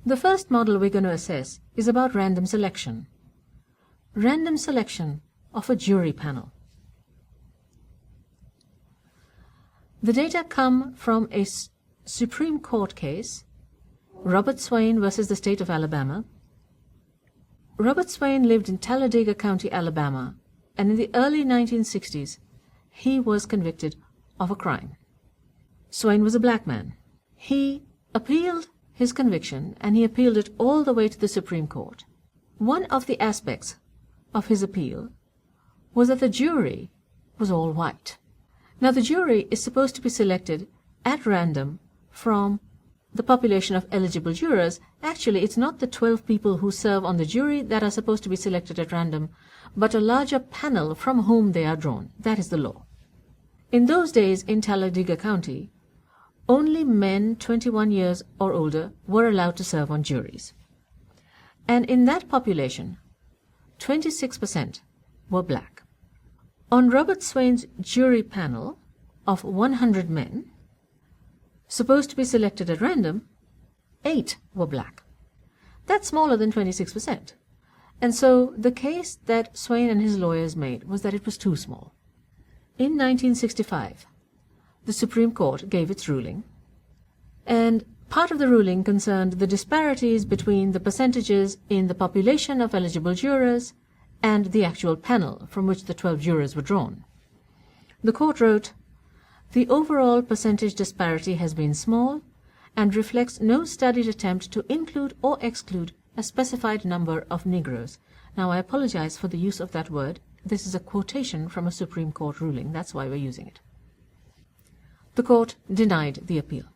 The first model we're going to assess is about random selection. Random selection of a jury panel. The data come from a Supreme Court case, Robert Swain versus the state of Alabama. Robert Swain lived in Talladega County, Alabama, and in the early 1960s, he was convicted of a crime. Swain was a black man. He appealed his conviction, and he appealed it all the way to the Supreme Court. One of the aspects of his appeal was that the jury was all white. Now, the jury is supposed to be selected at random from the population of eligible jurors. Actually, it's not the 12 people who serve on the jury that are supposed to be selected at random, but a larger panel from whom they are drawn. That is the law. In those days in Talladega County, only men 21 years or older were allowed to serve on juries. And in that population, 26% were black. On Robert Swain's jury panel of 100 men, supposed to be selected at random, 8 were black. That's smaller than 26%. And so the case that Swain and his lawyers made was that it was too small. In 1965, the Supreme Court gave its ruling, and part of the ruling concerned the disparities between the percentages in the population of eligible jurors and the actual panel from which the 12 jurors were drawn. The court wrote, "The overall percentage disparity has been small and reflects no studied attempt to include or exclude a specified number of Negroes." Now, I apologize for the use of that word. This is a quotation from a Supreme Court ruling. That's why we're using it. The court denied the appeal.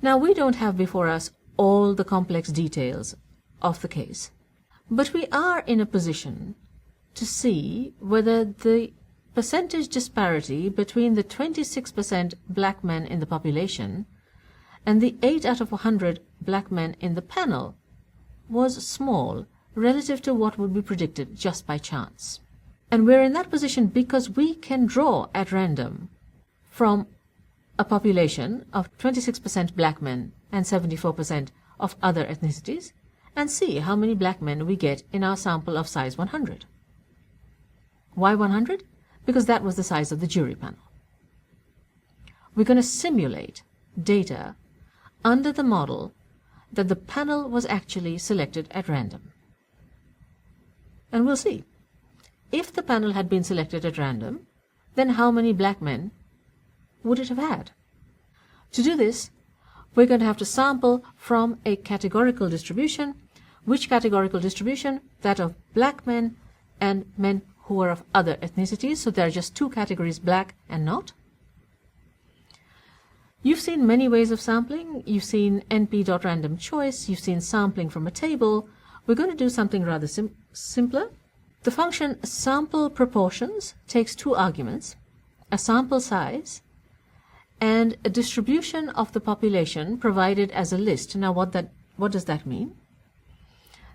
Now, we don't have before us all the complex details of the case, but we are in a position to see whether the percentage disparity between the 26% black men in the population and the 8 out of 100 black men in the panel was small relative to what would be predicted just by chance. And we're in that position because we can draw at random from a population of 26% black men and 74% of other ethnicities and see how many black men we get in our sample of size 100. Why 100? Because that was the size of the jury panel. We're going to simulate data under the model that the panel was actually selected at random. And we'll see. If the panel had been selected at random, then how many black men would it have had? To do this, we're going to have to sample from a categorical distribution. Which categorical distribution? That of black men and men who are of other ethnicities. So there are just 2 categories, black and not. You've seen many ways of sampling. You've seen NP.random choice. You've seen sampling from a table. We're going to do something rather simpler. The function sample proportions takes 2 arguments, a sample size and a distribution of the population provided as a list. Now, what does that mean?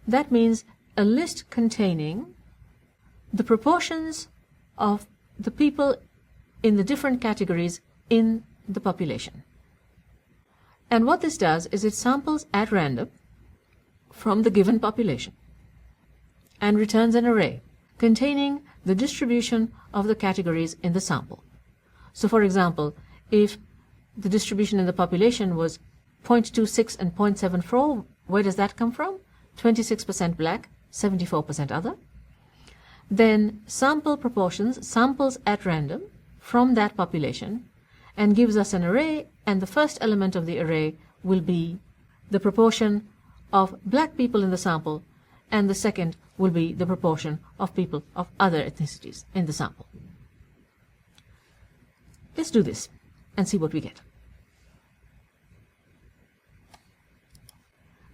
That means a list containing the proportions of the people in the different categories in the population. And what this does is it samples at random from the given population and returns an array containing the distribution of the categories in the sample. So, for example, if the distribution in the population was 0.26 and 0.74, where does that come from? 26% black, 74% other. Then sample proportions samples at random from that population and gives us an array, and the first element of the array will be the proportion of black people in the sample, and the second will be the proportion of people of other ethnicities in the sample. Let's do this and see what we get.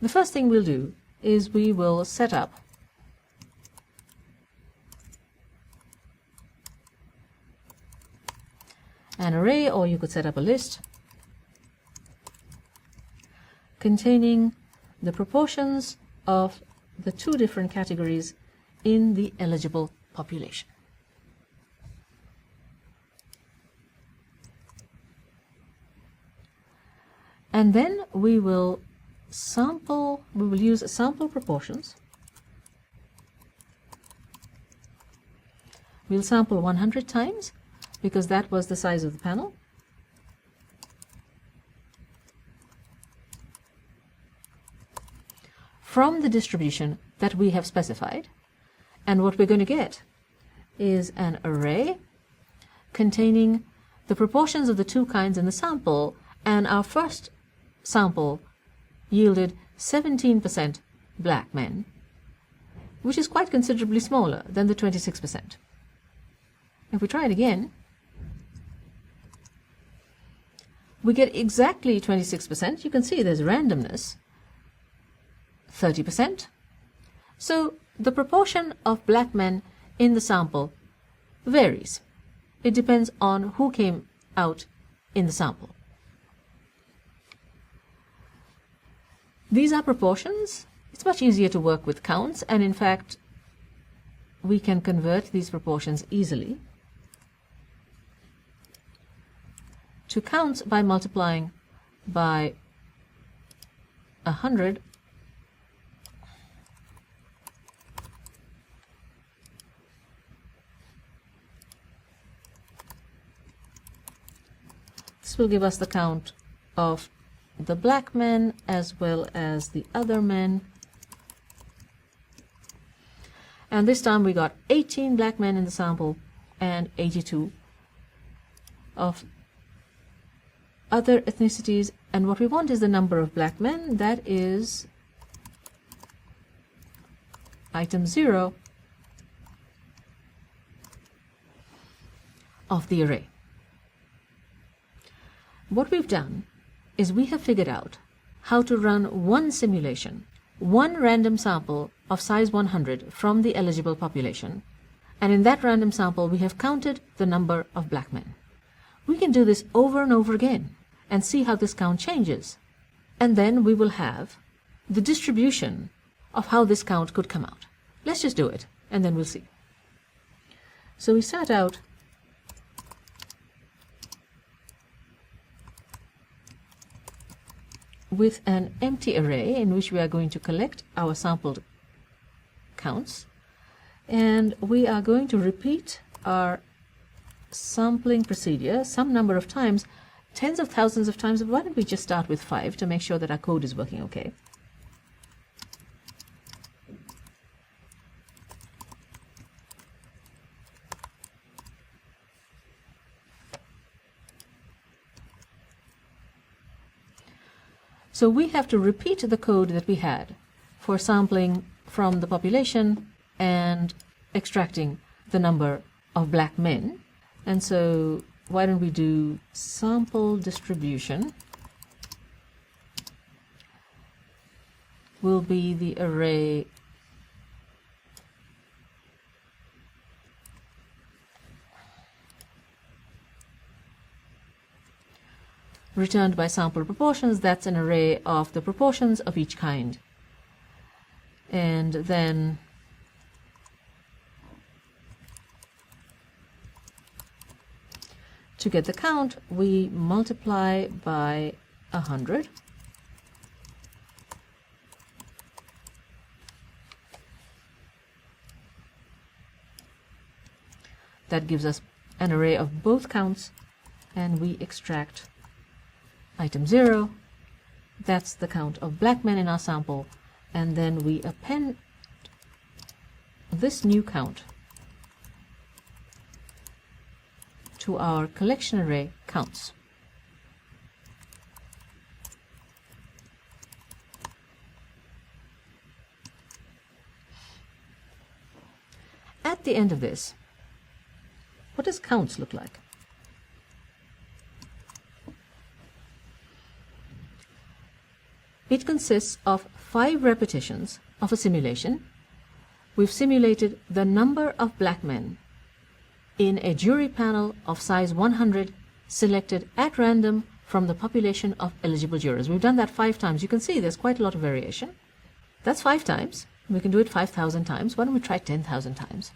The first thing we'll do is we will set up an array, or you could set up a list containing the proportions of the 2 different categories in the eligible population. And then we will we will use sample proportions. We'll sample 100 times because that was the size of the panel. From the distribution that we have specified. And what we're going to get is an array containing the proportions of the two kinds in the sample, and our first sample yielded 17% black men, which is quite considerably smaller than the 26%. If we try it again, we get exactly 26%. You can see there's randomness, 30%. So the proportion of black men in the sample varies. It depends on who came out in the sample. These are proportions. It's much easier to work with counts, and in fact, we can convert these proportions easily to counts by multiplying by 100 . This will give us the count of the black men as well as the other men. And this time we got 18 black men in the sample and 82 of other ethnicities. And what we want is the number of black men. That is item 0 of the array. What we've done is we have figured out how to run one simulation, one random sample of size 100 from the eligible population, and in that random sample we have counted the number of black men. We can do this over and over again and see how this count changes, and then we will have the distribution of how this count could come out. Let's just do it and then we'll see. So we start out with an empty array in which we are going to collect our sampled counts, and we are going to repeat our sampling procedure some number of times, tens of thousands of times. Why don't we just start with 5 to make sure that our code is working okay. So we have to repeat the code that we had for sampling from the population and extracting the number of black men. And so why don't we do sample distribution will be the array returned by sample proportions. That's an array of the proportions of each kind. And then to get the count, we multiply by 100. That gives us an array of both counts, and we extract item 0. That's the count of black men in our sample, and then we append this new count to our collection array counts. At the end of this, what does counts look like? It consists of 5 repetitions of a simulation. We've simulated the number of black men in a jury panel of size 100 selected at random from the population of eligible jurors. We've done that 5 times. You can see there's quite a lot of variation. That's 5 times. We can do it 5,000 times. Why don't we try 10,000 times?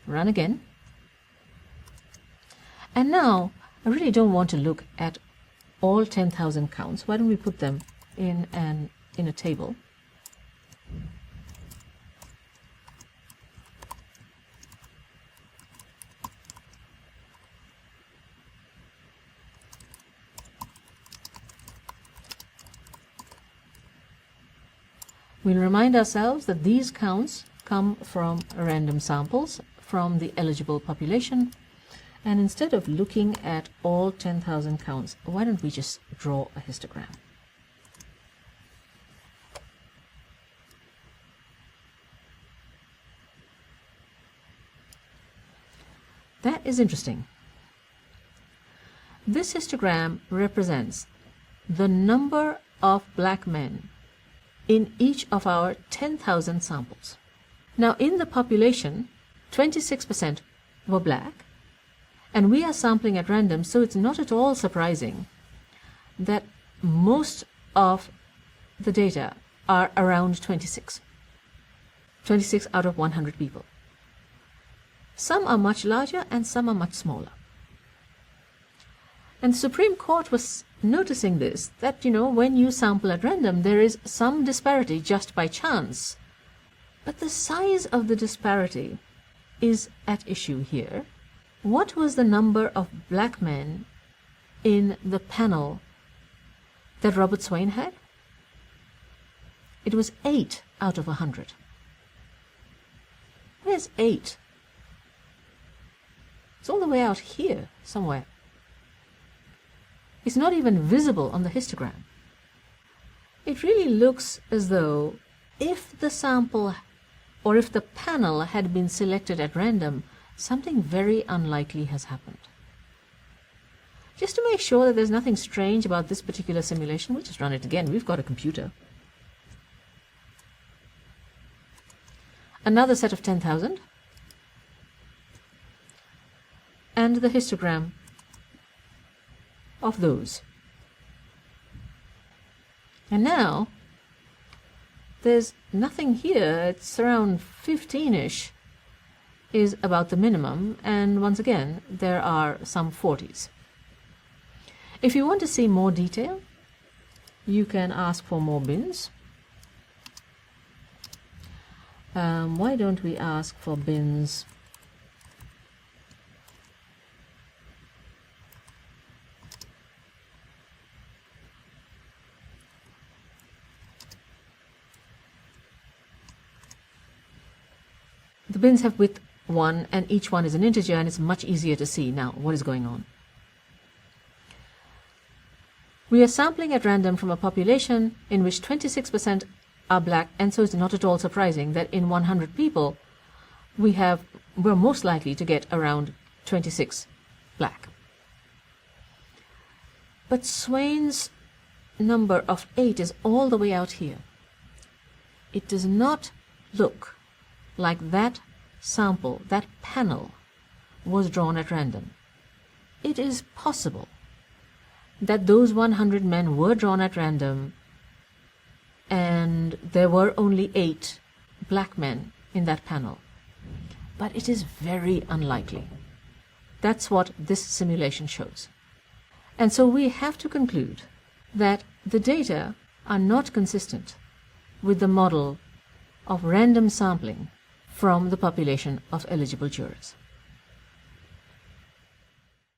Run again. And now I really don't want to look at all 10,000 counts. Why don't we put them in a table? We'll remind ourselves that these counts come from random samples from the eligible population. And instead of looking at all 10,000 counts, why don't we just draw a histogram? That is interesting. This histogram represents the number of black men in each of our 10,000 samples. Now, in the population, 26% were black, and we are sampling at random, so it's not at all surprising that most of the data are around 26. 26 out of 100 people. Some are much larger and some are much smaller. And the Supreme Court was noticing this, that, when you sample at random, there is some disparity just by chance. But the size of the disparity is at issue here. What was the number of black men in the panel that Robert Swain had? It was 8 out of 100. Where's 8? It's all the way out here somewhere. It's not even visible on the histogram. It really looks as though if the sample or if the panel had been selected at random, something very unlikely has happened. Just to make sure that there's nothing strange about this particular simulation, we'll just run it again. We've got a computer. Another set of 10,000. And the histogram of those. And now, there's nothing here. It's around 15-ish is about the minimum, and once again, there are some 40s. If you want to see more detail, you can ask for more bins. Why don't we ask for bins? The bins have width 1 and each one is an integer, and it's much easier to see now what is going on. We are sampling at random from a population in which 26% are black, and so it's not at all surprising that in 100 people we're most likely to get around 26 black. But Swain's number of 8 is all the way out here. It does not look like that sample, that panel, was drawn at random. It is possible that those 100 men were drawn at random and there were only 8 black men in that panel. But it is very unlikely. That's what this simulation shows. And so we have to conclude that the data are not consistent with the model of random sampling from the population of eligible jurors.